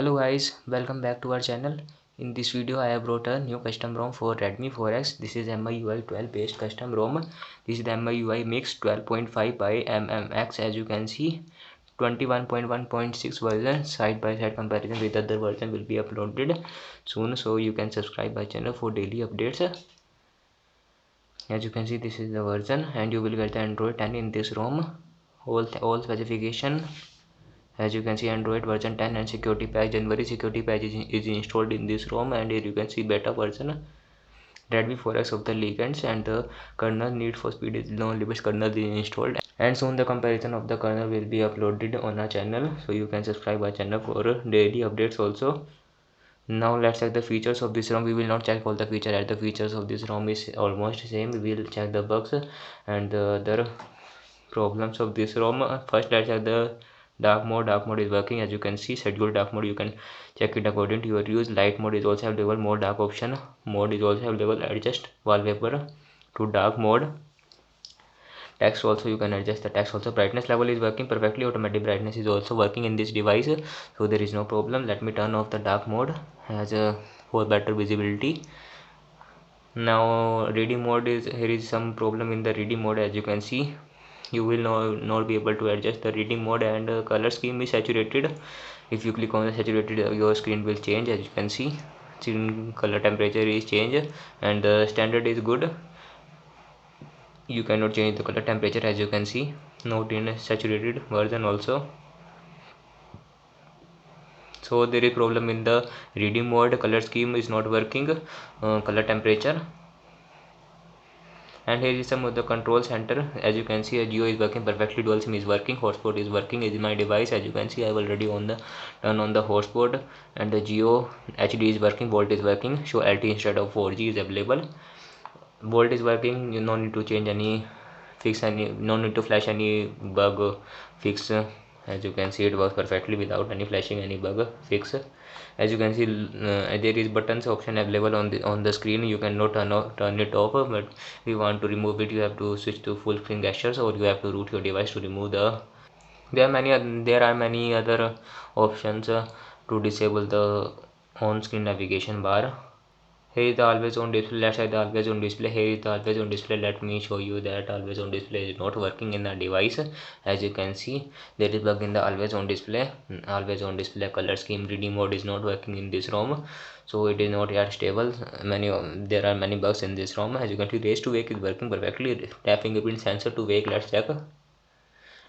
Hello guys, welcome back to our channel. In this video I have brought a new custom ROM for Redmi 4X. This is MIUI 12 based custom ROM. This is the MIUI Mix 12.5 by MMX. As you can see, 21.1.6 version side by side comparison with other version will be uploaded soon, so you can subscribe my channel for daily updates. As you can see, this is the version and you will get the Android 10 in this ROM. All specification. As you can see, Android version 10 and security patch January security patch is installed in this ROM, and here you can see beta version Redmi 4X of the Legends, and the kernel Need for Speed is no limits kernel is installed, and soon the comparison of the kernel will be uploaded on our channel, so you can subscribe our channel for daily updates also. Now let's check the features of this ROM. We will not check all the features, as the features of this ROM is almost same. We will check the bugs and the other problems of this ROM. First, let's check the dark mode. Dark mode is working. As you can see, scheduled dark mode, you can check it according to your use. Light mode is also available. More dark option mode is also available. Adjust wallpaper to dark mode. Text also, you can adjust the text also. Brightness level is working perfectly. Automatic brightness is also working in this device, so there is no problem. Let me turn off the dark mode as for better visibility. Now reading mode is, here is some problem in the reading mode. As you can see, you will not be able to adjust the reading mode, and color scheme is saturated. If you click on the saturated, your screen will change. As you can see, color temperature is changed, and the standard is good. You cannot change the color temperature, as you can see, not in a saturated version also. So there is problem in the reading mode. Color scheme is not working. Color temperature. And here is some of the control center. As you can see, a Geo is working perfectly. Dual SIM is working. Hotspot is working in my device. As you can see, I have already turn on the hotspot, and the Geo HD is working. Volt is working. Show LTE instead of 4G is available. Volt is working. You no need to change any, fix any, no need to flash any bug fix. As you can see, it works perfectly without any flashing any bug fix. As you can see, there is buttons option available on the screen. You cannot turn it off, but if you want to remove it, you have to switch to full screen gestures, or you have to root your device to remove the. There are many other options to disable the on-screen navigation bar. Here is the always on display. Let's say the always on display. Here is the always on display. Let me show you that always on display is not working in the device. As you can see, there is bug in the always on display. Always on display color scheme reading mode is not working in this ROM, so it is not yet stable. There are many bugs in this ROM. As you can see, raise to wake is working perfectly. Tap fingerprint sensor to wake. Let's check.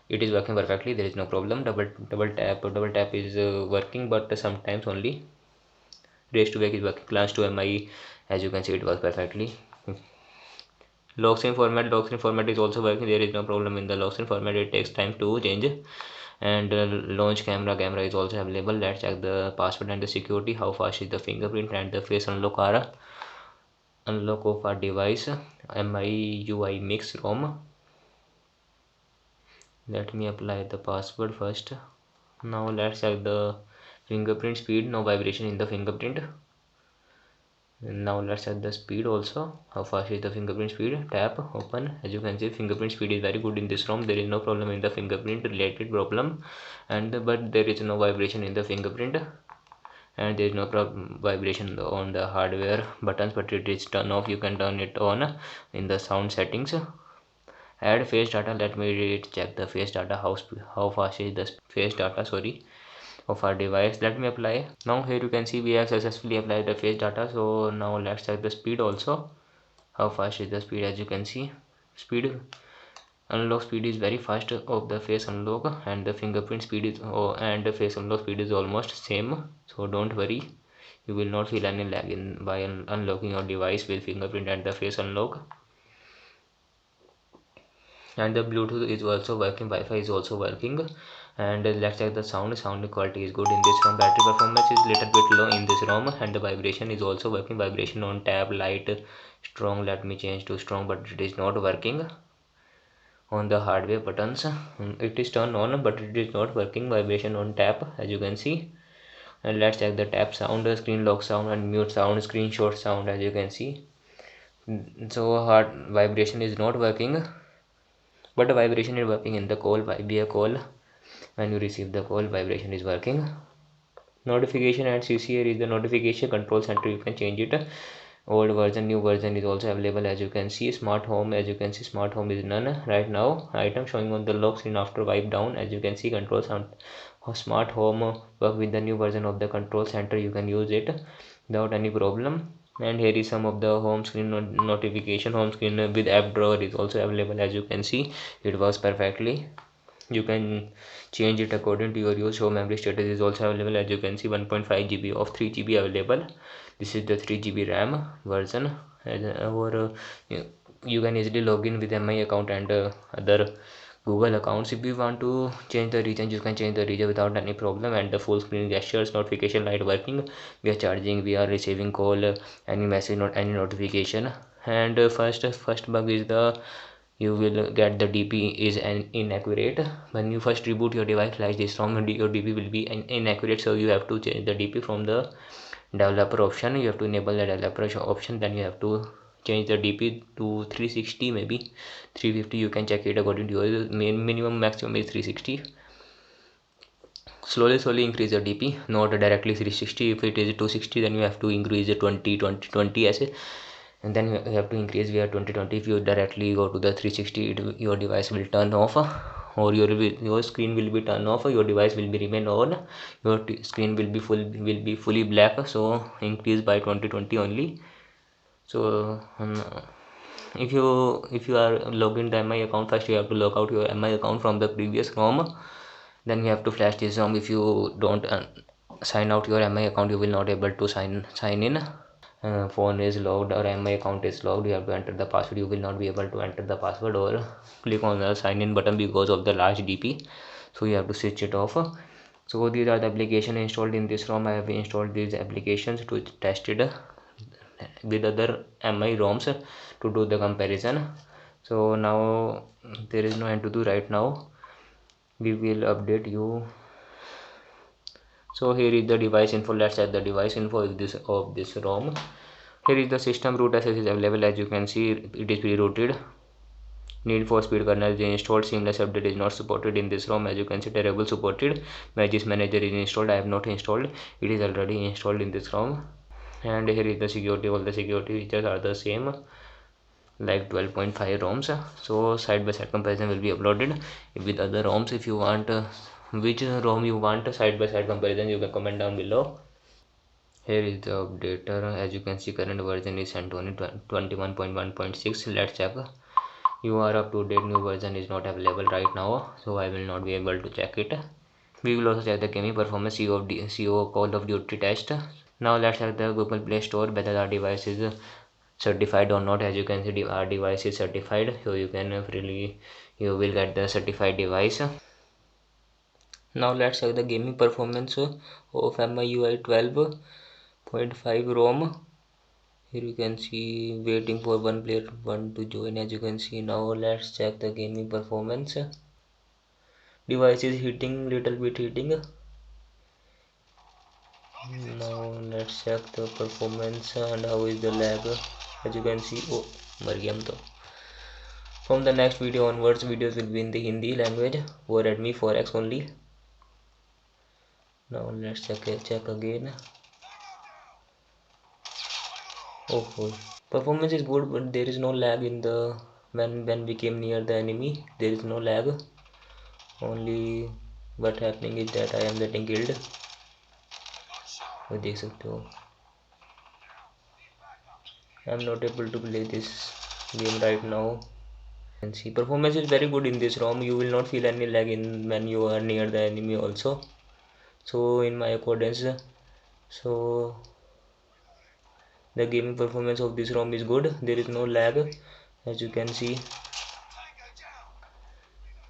It is working perfectly. There is no problem. Double tap is working, but sometimes only. Raise to wake is working. Glance to MI, as you can see, it works perfectly. Lock screen format is also working. There is no problem in the lock screen format. It takes time to change. And launch camera is also available. Let's check the password and the security. How fast is the fingerprint and the face unlock of our device. MIUI Mix ROM. Let me apply the password first. Now let's check the fingerprint speed. No vibration in the fingerprint. Now let's check the speed also. How fast is the fingerprint speed? Tap open. As you can see, fingerprint speed is very good in this ROM. There is no problem in the fingerprint related problem, but there is no vibration in the fingerprint, and there is no vibration on the hardware buttons, but it is turned off. You can turn it on in the sound settings. Add face data. Let me check the face data. How fast is the face data? Sorry, of our device. Let me apply. Now here you can see we have successfully applied the face data. So now let's check the speed also. How fast is the speed? As you can see, unlock speed is very fast of the face unlock, and the fingerprint speed is and the face unlock speed is almost same, so don't worry, you will not feel any lag in by unlocking your device with fingerprint and the face unlock. And the Bluetooth is also working. Wi-Fi is also working. And let's check the sound quality is good in this ROM. Battery performance is little bit low in this ROM, and the vibration is also working. Vibration on tab, light, strong. Let me change to strong, but it is not working on the hardware buttons. It is turned on, but it is not working. Vibration on tab, as you can see. And let's check the tap sound, screen lock sound, and mute sound, screenshot sound. As you can see, so hard vibration is not working, but the vibration is working in the call. Via call, when you receive the call, vibration is working. Notification and CCR is the notification control center. You can change it. Old version, new version is also available. As you can see, smart home, as you can see, smart home is none right now. Item showing on the lock screen after wipe down. As you can see, control sound smart home work with the new version of the control center. You can use it without any problem. And here is some of the home screen notification. Home screen with app drawer is also available. As you can see, it works perfectly. You can change it according to your use. Show memory status is also available. As you can see, 1.5 GB of 3 GB available. This is the 3 GB RAM version. Or you can easily log in with MI account and other Google accounts. If you want to change the region, you can change the region without any problem. And the full screen gestures, notification light working. We are charging, we are receiving call, any message, not any notification. And first bug is the you will get the DP is inaccurate. When you first reboot your device like this ROM, your DP will be inaccurate, so you have to change the DP from the developer option. You have to enable the developer option, then you have to change the DP to 360, maybe 350. You can check it according to your minimum, maximum is 360. Slowly increase the DP, not directly 360. If it is 260, then you have to increase the 20 as a, and then you have to increase via 2020. If you directly go to the 360, your device will turn off, or your screen will be turned off. Your device will be remain on. Your screen will be fully black. So increase by 2020 only. So if you are logged in the MI account, first you have to log out your MI account from the previous ROM. Then you have to flash this ROM. If you don't sign out your MI account, you will not able to sign in. Phone is logged or MI account is logged, you have to enter the password. You will not be able to enter the password or click on the sign in button because of the large DP, so you have to switch it off. So these are the applications installed in this ROM. I have installed these applications to test it with other MI ROMs to do the comparison. So now there is no end to do right now. We will update you. So here is the device info. Let's add the device info of this ROM. Here is the system root access is available. As you can see, it is pre-rooted. Need for speed kernel is installed. Seamless update is not supported in this ROM. As you can see, terrible supported. Magis manager is installed. I have not installed. It is already installed in this ROM. And here is the security. All the security features are the same, like 12.5 ROMs. So side by side comparison will be uploaded with other ROMs. If you want which ROM you want side by side comparison, you can comment down below. Here is the updater. As you can see, current version is CentOS 21.1.6. let's check. You are up to date. New version is not available right now, so I will not be able to check it. We will also check the gaming performance CO Call of Duty test. Now let's check the Google Play Store whether our device is certified or not. As you can see, our device is certified, so you will get the certified device. Now let's check the gaming performance of MIUI 12.5 ROM. Here you can see waiting for one player to join. As you can see, now let's check the gaming performance. Device is little bit heating. Now let's check the performance and how is the lag. As you can see, मर गया हम तो. From the next video onwards, videos will be in the Hindi language for Redmi 4X only. Now let's check again. Oh, performance is good, but there is no lag in the when we came near the enemy. There is no lag. Only what happening is that I am getting killed. देख सकते हो. I am not able to play this game right now. And see, performance is very good in this ROM. You will not feel any lag when you are near the enemy also. So in my accordance, so the gaming performance of this ROM is good. There is no lag. As you can see,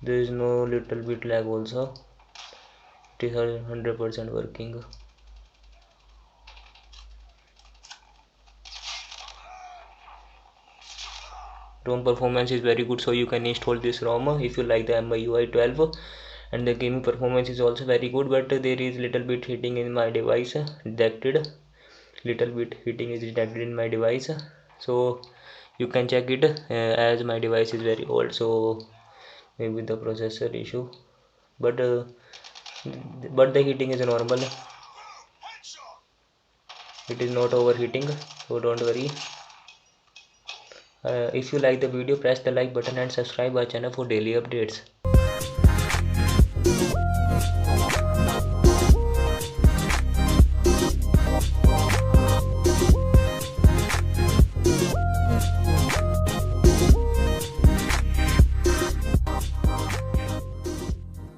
there is no little bit lag also. It is 100% working. ROM performance is very good, so you can install this ROM if you like the MIUI 12. And the gaming performance is also very good, but there is little bit heating in my device detected. Little bit heating is detected in my device, so you can check it. As my device is very old, so maybe the processor issue, but the heating is normal. it is not overheating, so don't worry. If you like the video, press the like button and subscribe our channel for daily updates.